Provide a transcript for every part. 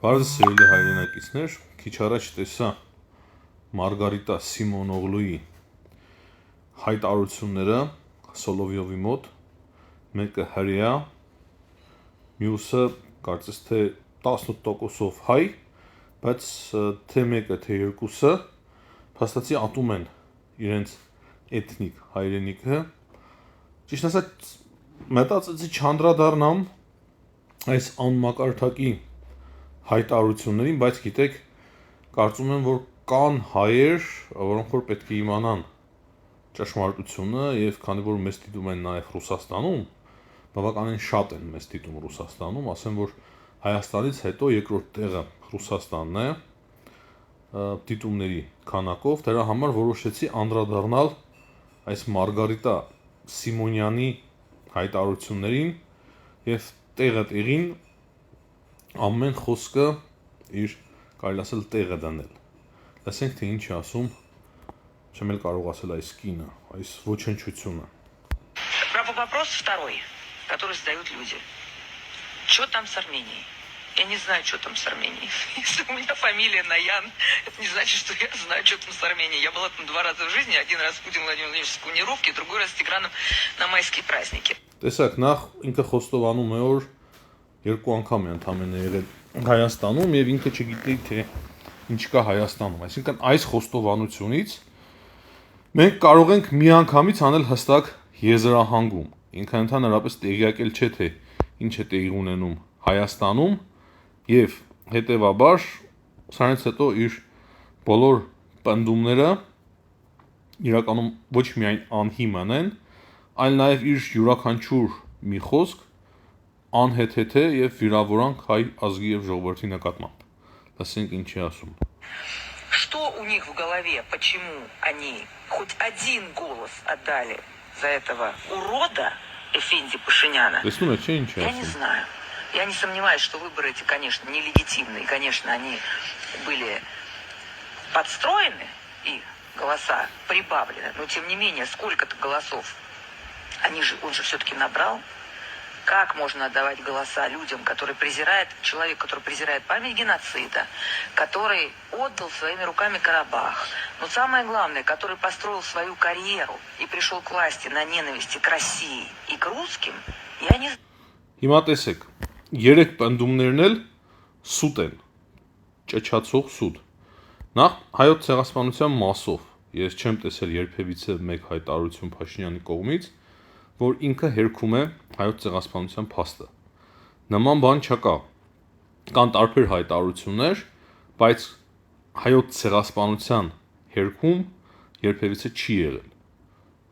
Բարև սիրելի հայրենակիցներ, քիչ առաջ տեսա Մարգարիտա Սիմոնօղլուի հայտարարությունները Սոլովյովի մոտ, մեկը հրեա, մյուսը կարծես թե 18%-ով հայ, բայց թե մեկը թե երկուսը փաստացի ատում են իրենց էթնիկ հայրենիքը։ Ճիշտ ասած, մտածեցի չանդրադառնամ այս անմակարդակի հայտարարություններին, բայց գիտեք, կարծում եմ, որ կան հայեր, որոնք որ պետք է իմանան ճշմարտությունը, եւ քանի որ մեզ դիտում են նաեւ Ռուսաստանում, բավականին շատ են մեզ դիտում Ռուսաստանում, ասեմ, որ Հայաստանից հետո երկրորդ տեղը Ռուսաստանն է դիտումների քանակով, դրա համար որոշեցի անդրադառնալ այս Մարգարիտա Սիմոնյանի հայտարարություններին եւ տեղը տեղին ամեն խոսքը իր կարելի ասել տեղը դնել։ Լսենք թե ինչ է ասում, չեմ էլ կարող ասել այս կինը, այս ոչնչությունը։ Вопрос второй, который задают люди. Что там с Арменией? Я не знаю, что там с Арменией. Если у меня фамилия Наян, это не значит, что я знаю, что там с Арменией. Я была там 2 раза в жизни. Один раз с Путиным Владимировичем в командировке, другой раз с Тиграном на майские праздники. Տեսակ, նախ ինքը խոստովանում է, որ երկու անգամ է ընդամենը եղել Հայաստանում եւ ինքը չգիտի թե ինչ կա Հայաստանում։ Այսինքն այս խոստովանությունից մենք կարող ենք միանգամից անել հստակ եզրահանգում։ Ինքը ընդհանրապես տեղյակ էլ չէ թե ինչ է տեղի ունենում Հայաստանում եւ հետեւաբար սրանից հետո իր բոլոր պնդումները իրականում ոչ միայն անհիմն են, այլ նաեւ իր յուրաքանչյուր մի խոսք անհեթեթ է եւ վիրավորանք հայ ազգի եւ ժողովրդի նկատմամբ։ Լսենք ինչ է ասում։ Что у них в голове, почему они хоть один голос отдали за этого урода Эфенди Пашиняна? Я не знаю. Я не сомневаюсь, что выборы эти, конечно, нелегитимны, и, конечно, они были подстроены, и голоса прибавлены, но, тем не менее, сколько-то голосов он же все-таки набрал. Как можно отдавать голоса людям, человек, который презирает память геноцида, который отдал своими руками Карабах, но самое главное, который построил свою карьеру и пришел к власти на ненависти к России и к русским, я не знаю. Հիմա տեսեք, 3 պնդումներն էլ սուտ են, ճճացող սուտ։ Նախ հայոց ցեղասպանության մասով ես չեմ տեսել երբևիցե մեկ հայտարարություն Փաշինյանի կողմից, որ ինքը հերքում է հայոց ցեղասպանության փաստը։ Նման բան չկա։ Կան տարբեր հայտարարություններ, բայց հայոց ցեղասպանության հերքում երբևիցե չի եղել։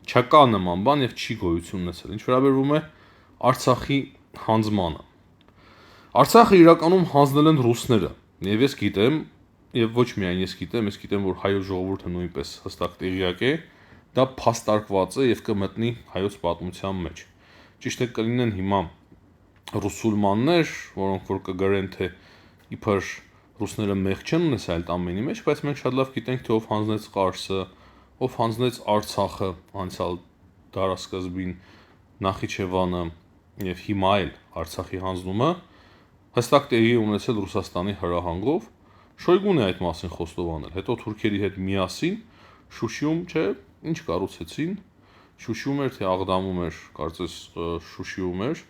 Չկա նման բան եւ չի գոյություն ունեցել։ Ինչ վերաբերվում է Արցախի հանձնմանը։ Արցախը իրականում հանձնել են ռուսները, եւ ես գիտեմ, եւ ոչ միայն ես գիտեմ, որ հայոց ժողովուրդը նույնպես հստակ տեղյակ է, դա փաստարկված է եւ կմտնի հայոց պատմության մեջ։ Ճիշտ է կլինեն հիմա ռուսուլմաններ, որոնք որ կգրեն թե իբր ռուսները մեղ չեն ունեցել այդ ամենի մեջ, բայց մենք շատ լավ գիտենք թե ով հանձնեց Ყարսը, ով հանձնեց Արցախը անցյալ դարաշրջանին, Նախիջևանը եւ հիմա էլ Արցախի հանձնումը հստակ տեղի ունեցել Ռուսաստանի հրահանգով, Շոյգուն է այդ մասին խոստովանել։ Հետո թուրքերի հետ միասին Շուշիում, չէ, ինչ կառուցեցին, Շուշիում էր թե Աղդամում էր, կարծես Շուշիում էր,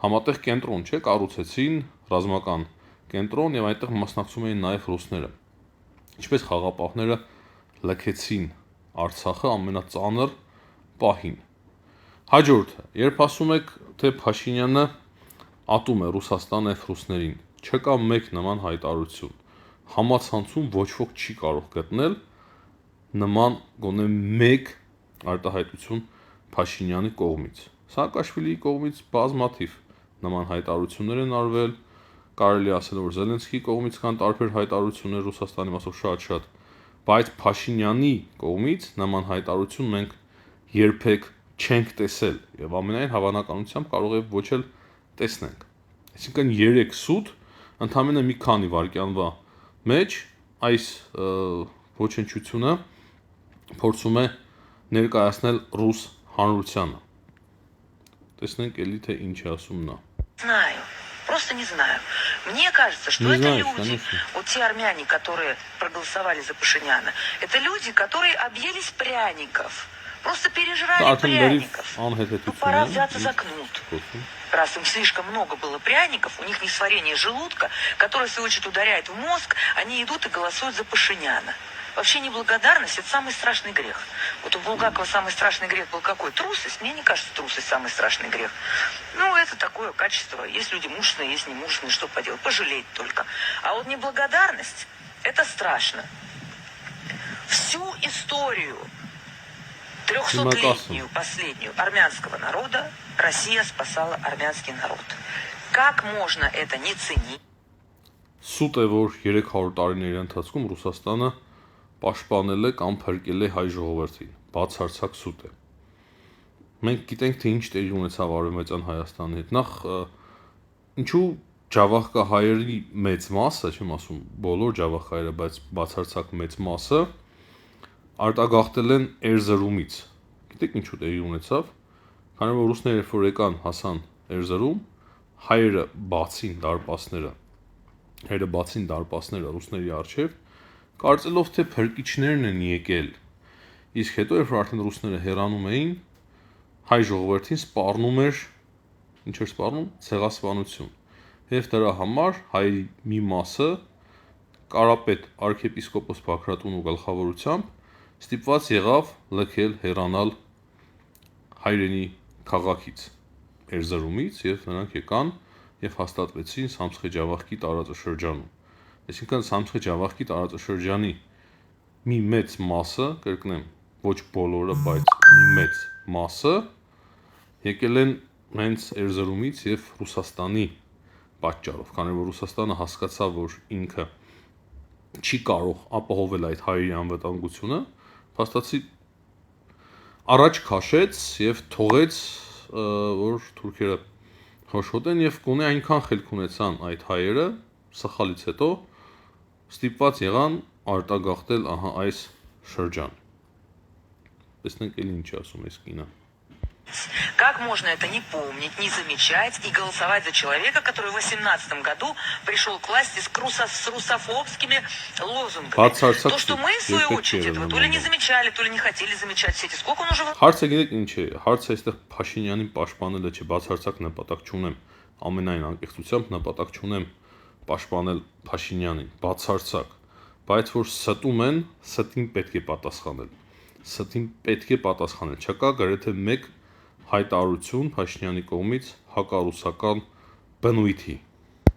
համատեղ կենտրոն, չէ, կառուցեցին ռազմական կենտրոն եւ այնտեղ մասնակցում էին նաեւ ռուսները։ Ինչպես խաղապահները լքեցին Արցախը ամենածանր պահին։ Հաջորդը, երբ ասում եք, թե Փաշինյանը ատում է Ռուսաստանը եւ ռուսներին, չկա մեկ նման հայտարարություն։ Համացանցում ոչ ոք չի կարող գտնել նման գոնե մեկ արտահայտություն Փաշինյանի կողմից։ Սաակաշվիլիի կողմից բազմաթիվ նման հայտարարություններ են արվել, կարելի ասել որ Զելենսկիի կողմից կան տարբեր հայտարարություններ Ռուսաստանի մասով շատ, բայց Փաշինյանի կողմից նման հայտարարություն մենք երբեք չենք տեսել եւ ամենայն հավանականությամբ կարող է ոչ էլ տեսնենք։ Այսինքն 3 սուտ ընդամենը մի քանի վայրկյանվա մեջ այս ոչնչությունը փորձում է ներկայացնել ռուս հանրությանը։ Տեսնենք էլի թե ինչ է ասում նա։ Знаю. просто не знаю. Мне кажется, что это люди, вот те армяне, которые проголосовали за Пашиняна, это люди, которые объелись пряников. Просто пережрали пряников. Ну, пора взяться за кнут. Раз им слишком много было пряников, у них несварение желудка, которое, в свою очередь, ударяет в мозг, они идут и голосуют за Пашиняна. Вообще неблагодарность – это самый страшный грех. Вот у Булгакова самый страшный грех был какой? Трусость? Мне не кажется, трусость самый страшный грех. Ну, это такое качество. Есть люди мужественные, есть немужественные, что поделать? Пожалеть только. А вот неблагодарность – это страшно. Всю историю 300-летнюю последнюю армянского народа Россия спасала армянский народ. Как можно это не ценить? Սուտ է, որ 300 տարիների ընթացքում Ռուսաստանը պաշտպանել է կամ փրկել է հայ ժողովրդին։ Բացարձակ սուտ է։ Մենք գիտենք, թե ինչ տեղի ունեցավ Արևմտյան Հայաստանի հետ։ Նախ ինչու ջավախկահայերի մեծ մասը, չեմ ասում բոլոր ջավախկահայերը, բայց բացարձակ մեծ մասը արտագաղթել են Էրզրումից։ Գիտեք ինչու տեղի ունեցավ։ Քանի որ ռուսները երբ որ եկան հասան Էրզրում, հայերը բացին դարպասները ռուսների առջև, կարծելով թե փրկիչներն են եկել։ Իսկ հետո երբ որ արդեն ռուսները հեռանում էին, հայ ժողովրդին սպառնում էր, ինչ էր սպառնում, ցեղասպանություն։ Եվ դրա համար հայերի մի մասը Կարապետ arczepiskopos Բագրատունու գլխավորությամբ ստիպված եղավ լքել հեռանալ հայրենի քաղաքից Էրզրումից եւ նրանք եկան եւ հաստատվեցին Սամսխե ջավախքի տարածաշրջանում։ Այսինքն Սամսխե ջավախքի տարածաշրջանի մի մեծ մասը, կրկնեմ, ոչ բոլորը, բայց մի մեծ մասը եկել են հենց Էրզրումից եւ Ռուսաստանի պատճառով, քանի որ Ռուսաստանը հասկացավ, որ ինքը չի կարող ապահովել այդ հայերի անվտանգությունը, փաստացի առաջ քաշեց եւ թողեց, որ թուրքերը հոշոտեն եւ գոնե այնքան խելք ունեցան այդ հայերը սխալից հետո ստիպված եղան արտագաղթել ահա այս շրջան։ Տեսնենք էլ ինչ ասում է կինը։ Как можно это не помнить, не замечать и голосовать за человека, который в 2018 году пришел к власти с русофобскими лозунгами? То, что мы, в свою очередь, этого то ли не замечали, то ли не хотели замечать все эти. Сколько он уже... Հարցը գիտեք ինչ է, հարցը այստեղ Փաշինյանին պաշտպանելը չէ, բացարձակ նպատակ չունեմ, ամենայն անկեղծությամբ նպատակ չունեմ պաշտպանել Փաշինյանին, բացարձակ, բայց որ ստում են, ստին պետք է պատասխանել, չկա գրեթե մեկ հայտարարություն Փաշինյանի կողմից հակառուսական բնույթի։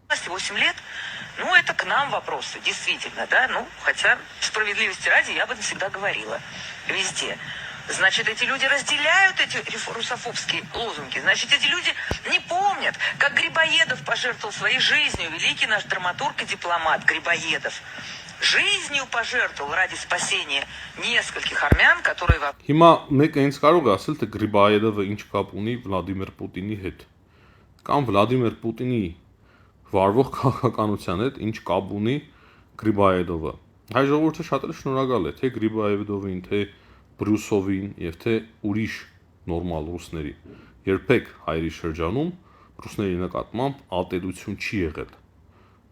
8 лет, ну, это к нам вопросы, действительно, да, ну, хотя, справедливости ради, я об этом всегда говорила, везде. Значит, эти люди разделяют эти русофобские лозунги, значит, эти люди не помнят, как Грибоедов пожертвовал своей жизнью, великий наш драматург и дипломат Грибоедов. Жизнью пожертвовал ради спасения нескольких армян, которые... Հիմա մեկը ինձ կարող է ասել, թե Գրիբայեդովը ինչ կապ ունի Վլադիմիր Պուտինի հետ, կամ Վլադիմիր Պուտինի վարվող քաղաքականության հետ ինչ կապ ունի Գրիբայեդովը։ Հայ ժողովուրդը շատ էլ շնորհակալ է, թե Գրիբայեդովին, թե Բրյուսովին եւ թե ուրիշ նորմալ ռուսների։ Երբեք հայերի շրջանում ռուսների նկատմամբ ատելություն չի եղել։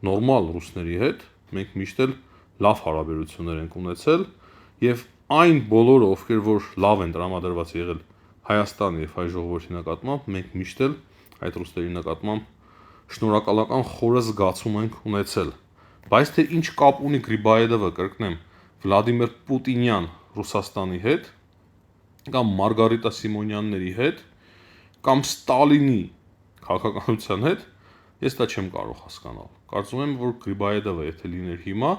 Նորմալ ռուսների հետ մենք միշտ էլ լավ հարաբերություններ ենք ունեցել եւ այն բոլորը, ովքեր որ լավ են տրամադրված եղել Հայաստանի եւ հայ ժողովրդի նկատմամբ, մենք միշտ էլ այդ ռուսների նկատմամբ շնորհակալական խորը զգացում ենք ունեցել։ Բայց թե ինչ կապ ունի Գրիբայեդովը, կրկնեմ, Վլադիմիր Պուտինյան Ռուսաստանի հետ, կամ Մարգարիտա Սիմոնյանների հետ, կամ Ստալինի քաղաքականության հետ, ես դա չեմ կարող հասկանալ։ Կարծում եմ, որ Գրիբայեդովը եթե լիներ հիմա,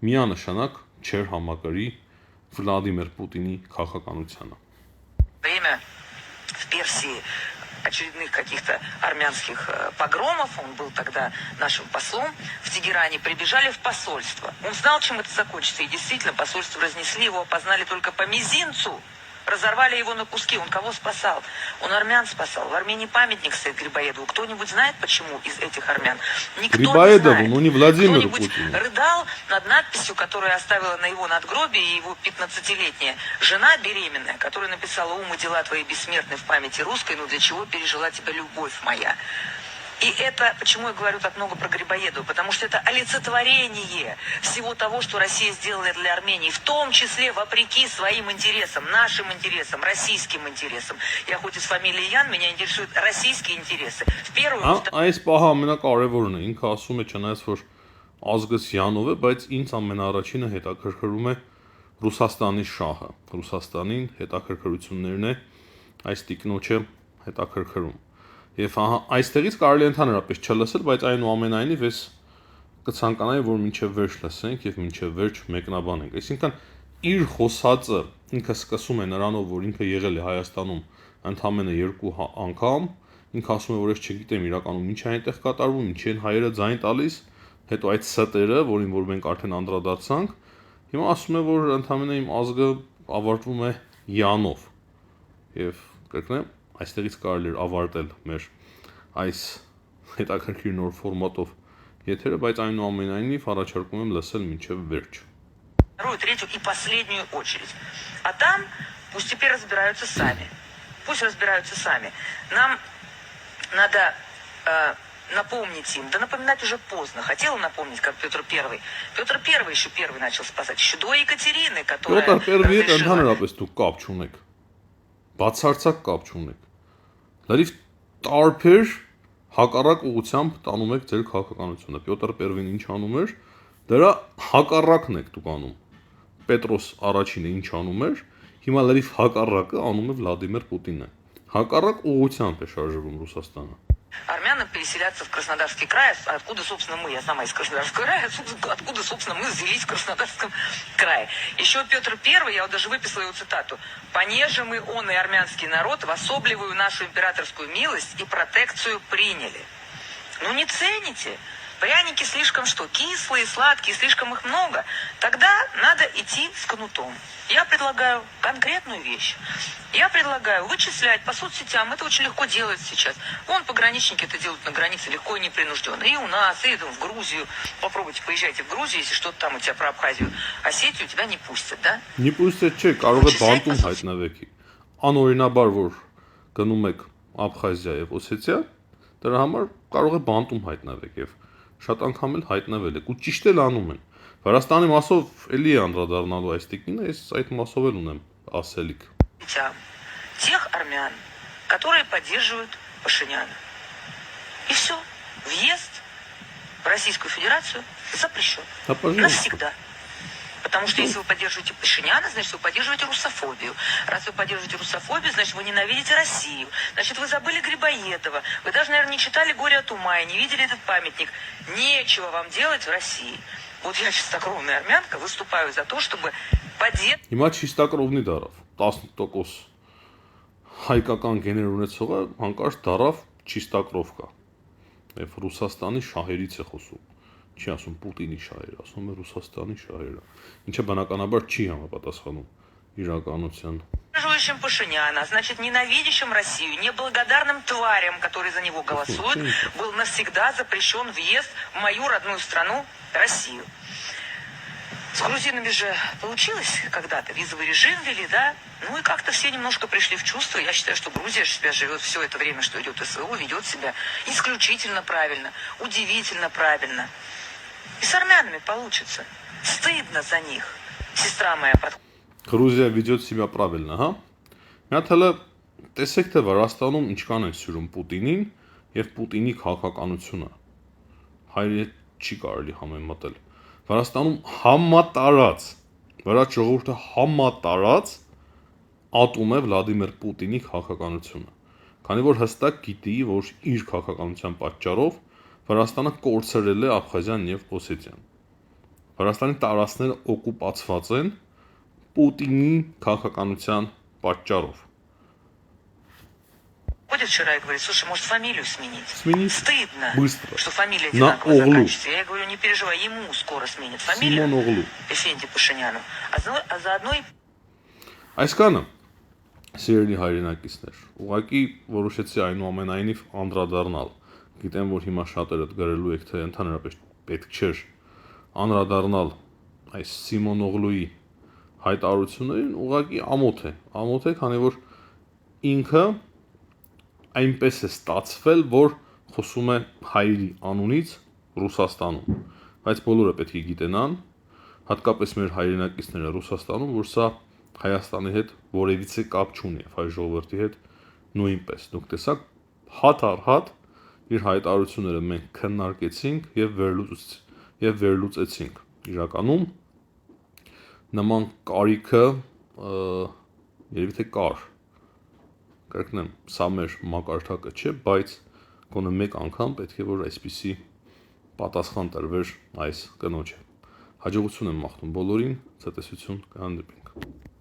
միանշանակ չէր համակրի Վլադիմիր Պուտինի քաղաքականությանը։ Время в Персии очередных каких-то армянских погромов, он был тогда нашим послом в Тегеране, прибежали в посольство. Он знал, чем это закончится, и действительно посольство разнесли, его опознали только по мизинцу, разорвали его на куски. Он кого спасал? Он армян спасал. В Армении памятник стоит Грибоедову. Кто-нибудь знает, почему из этих армян? Никто не знает. Ну не Владимиру Кто-нибудь Путину. Рыдал над надписью, которую оставила на его надгробии его 15-летняя жена беременная, которая написала: «Ум и дела твои бессмертны в памяти русской, но для чего пережила тебя любовь моя». И это, почему я говорю так много про Грибоедова, потому что это олицетворение всего того, что Россия сделала для Армении, в том числе вопреки своим интересам, нашим интересам, российским интересам. Я хоть из фамилии Ян, меня интересуют российские интересы. В первую очередь... Այս պահը ամենակարևորն է, ինքը ասում է չնայած որ ազգս Յանով է, բայց ինձ ամենաառաջինը հետաքրքրում է Ռուսաստանի շահը, Ռուսաստանին հետաքրքրություններն է այս տիկնոջը հետաքրքրում։ Եվ այստեղից կարելի է ընդհանրապես չլսել, բայց այնուամենայնիվ ես կցանկանայի, որ մինչև վերջ լսենք եւ մինչև վերջ մեկնաբանենք։ Այսինքն իր խոսածը ինքը սկսում է նրանով, որ ինքը եղել է Հայաստանում ընդամենը 2 անգամ, ինքը ասում է, որ ես չգիտեմ իրականում ինչ է այնտեղ կատարվում, ինչ են հայերը ձայն տալիս, հետո այդ ստերը, որին որ մենք արդեն անդրադարձանք, հիմա ասում է, որ ընդամենը իմ ազգը ավարտվում է Յանով։ Եվ կրկնեմ, այստեղից կարելի էր ավարտել մեր այս հետաքրքիր նոր ֆորմատով եթերը, բայց այնուամենայնիվ առաջարկում եմ լսել մինչև վերջ։ Вторую, третью и последнюю очередь. А там пусть теперь разбираются сами. Пусть разбираются сами. Нам надо напомнить им. Да напоминать уже поздно. Хотела напомнить, как Петр Первый. Петр Первый еще первый начал спасать. Еще до Екатерины, которая... Петр Первый հետ ընդհանրապես դուք կապ չունեք։ Բացարձակ կապ չունեք։ Լրիվ տարբեր հակառակ ուղղությամբ տանում եք ձեր քաղաքականությունը։ Պյոտր Պերվին ինչ անում էր, դրա հակառակն եք դուք անում։ Պետրոս առաջինը ինչ անում էր, հիմա լրիվ հակառակը անում է Վլադիմիր Պուտինը։ Հակառակ угությամբ է շարժվում Ռուսաստանը։ Армяне переселятся в Краснодарский край, откуда, собственно, мы, я сама из Краснодарского края, откуда, собственно, мы взялись в Краснодарском крае. Еще Петр I, я вот даже выписала его цитату, «Понеже мы, он и армянский народ, в особливую нашу императорскую милость и протекцию приняли». Ну не цените? Пряники слишком что, кислые, сладкие, слишком их много? Тогда надо идти с кнутом. Я предлагаю конкретную вещь. Я предлагаю вычислять по соцсетям. Это очень легко делать сейчас. Вон пограничники это делают на границе легко и непринужденно. И у нас, и в Грузию. Попробуйте, поезжайте в Грузию, если что-то там у тебя про Абхазию, Осетию, тебя не пустят, да? Не пустят, չէ, կարող է բանտում հայտնվեք։ Անօրինաբար որ գնում եք Աբխազիա եւ Օսետիա, դրա համար կարող է բանտում հայտնվեք եւ շատ անգամ էլ հայտնվել եք ու ճիշտ էլ անում են։ Վրաստանի մասով էլի է անդրադառնալու այս տիկինը, ես այդ մասով էլ ունեմ ասելիք։ Тех армян, которые поддерживают Пашиняна. И все. Въезд в Российскую Федерацию запрещен. Навсегда. Потому что если вы поддерживаете Пашиняна, значит, вы поддерживаете русофобию. Раз вы поддерживаете русофобию, значит, вы ненавидите Россию. Значит, вы забыли Грибоедова. Вы даже, наверное, не читали «Горе от ума» и не видели этот памятник. Нечего вам делать в России. Вот я чистокровная армянка, выступаю за то, чтобы поддерживать... Հիմա ճիստակրովնի դարավ, 10% հայկական գեներ ունեցողը հանկարծ դարավ ճիստակրովկա։ Եվ Ռուսաստանի շահերից է խոսում։ Չի ասում Պուտինի շահերը, ասում է Ռուսաստանի շահերը, ինչը բնականաբար չի համապատասխանում իրականության։ Поддерживающим Пашиняна, значит, ненавидящим Россию, неблагодарным тварям, которые за него голосуют, был навсегда запрещен въезд в мою родную страну, Россию. С грузинами же получилось когда-то, визовый режим ввели, да? Ну и как-то все немножко пришли в чувство. Я считаю, что Грузия себя живет все это время, что идет СВО, ведет себя исключительно правильно, удивительно правильно. И с армянами получится. Стыдно за них. Сестра моя под... Грузия ведет себя правильно, հա։ Միատ հələ տեսեք թե Վրաստանում ինչքան են սիրում Պուտինին եւ Պուտինի քաղաքականությունը։ Հայրը չի կարելի համեմատել։ Վրաստանում համատարած, վրա ժողովուրդը համատարած ատում է Վլադիմիր Պուտինի քաղաքականությունը։ Քանի որ հստակ գիտի, որ իր քաղաքականության պատճառով Վրաստանը կորցրել է Աբխազիան եւ Օսետիան։ Վրաստանի տարածքները օկուպացված են Պուտինի քաղաքականության պատճառով։ Ходит вчера и говорит, слушай, может фамилию сменить? Сменить? Стыдно, Быстро. что фамилия одинаково заканчивается. Я говорю, не переживай, ему скоро сменят фамилию. Эфенди Пашиняну. А заодно и... Այսքանը, սիրելի հայրենակիցներ, ուղղակի որոշեցի այնուամենայնիվ անդրադառնալ։ Գիտեմ, որ հիմա շատերը գրելու եք, թե ընդհանրապես պետք չէր անդրադառնալ այս Սիմոնօղլուի հայտարարություններին, ուղղակի ամոթ է, քանի որ ինքը այնպես է ստացվել, որ խոսում է հայերի անունից Ռուսաստանում, բայց բոլորը պետք է գիտենան, հատկապես մեր հայրենակիցները Ռուսաստանում, որ սա Հայաստանի հետ որևիցե կապ չունի, եւ հայ ժողովրդի հետ նույնպես։ Դուք տեսաք, հատ առ հատ իր հայտարարությունները մենք քննարկեցինք եւ վերլուծեցինք։ Իրականում նման կարիքը երևի թե կար։ Կրկնեմ, սա մեր մակարդակը չէ, բայց գոնե մեկ անգամ պետք է որ այսպիսի պատասխան տրվեր այս կնոջը։ Հաջողություն եմ մաղթում բոլորին, ցտեսություն, կհանդիպենք։